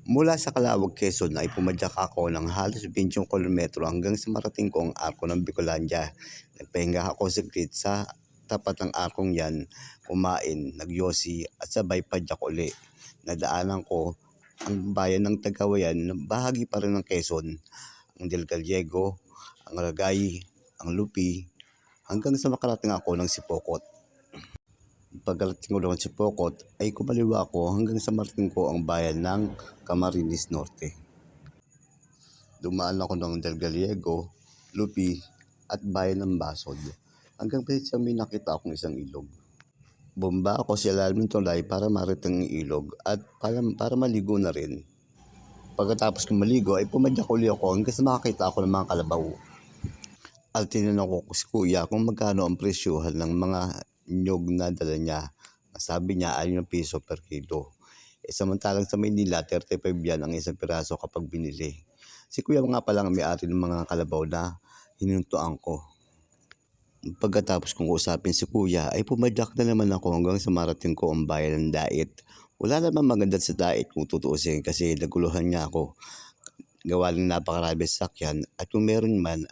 Mula sa Calauag, Quezon ay pumadyak ako ng halos 20 kilometro hanggang sa marating ko ang arko ng Bicolandia. Nagpahinga ako saglit sa tapat ng arkong yan, kumain, nagyosi at sabay padyak uli. Nadaanan ko ang bayan ng Tagawayan na bahagi pa rin ng Quezon, ang Del Gallego, ang Ragay, ang Lupi, hanggang sa makarating ako ng Sipokot. Pagkarating ko doon sa Pokot ay kumaliwa ko hanggang sa marating ko ang bayan ng Camarines Norte. Dumaan ako ng Del Gallego, Lupi at bayan ng Basod hanggang sa may nakita akong isang ilog. Bumaba ako sa ilalim ng tulay para mariting ang ilog at para maligo na rin. Pagkatapos kong maligo ay pumadyak uli ako hanggang sa makakita ako ng mga kalabaw. At tinanong ko si kuya kung magkano ang presyuhan ng mga nyog na dala niya. Sabi niya ay 5 piso per kilo. Samantalang sa Maynila, 35 yan ang isang piraso kapag binili. Si kuya nga pala ang may-ari ng mga kalabaw na hinuntuan ko. Pagkatapos kong usapin si kuya ay pumadyak na naman ako hanggang sa marating ko ang bayan ng Dait. Wala naman maganda sa Dait kung tutuusin kasi naguluhan niya ako. Gawa ng napakarami sakyan at kung meron man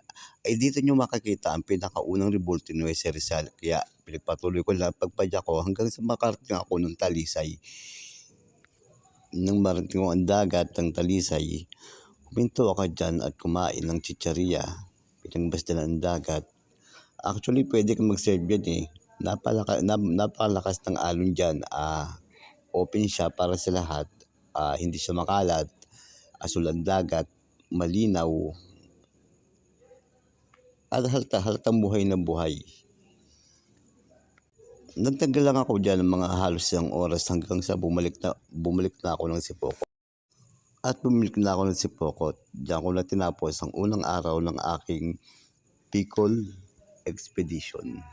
ay dito nyo makakita ang pinakaunang revolte ni Jose Rizal. Kaya pinagpatuloy ko lang pagpadyak ko hanggang sa makarating ako ng Talisay. Nang marating ko ang dagat ng Talisay, huminto ako dyan at kumain ng chicharia. Pinagbasdan ang dagat. Actually pwede kang mag-serve yan eh. Napakalakas ng alon dyan. Open siya para sa lahat. Hindi siya makalat. Asul ang dagat, malinaw, at halatang buhay na buhay. Nagtagal lang ako dyan ng mga halos isang oras hanggang sa bumalik na ako ng Sipokot. At bumalik na ako ng Sipokot. Diyan ko na tinapos ang unang araw ng aking Bicol Expedition.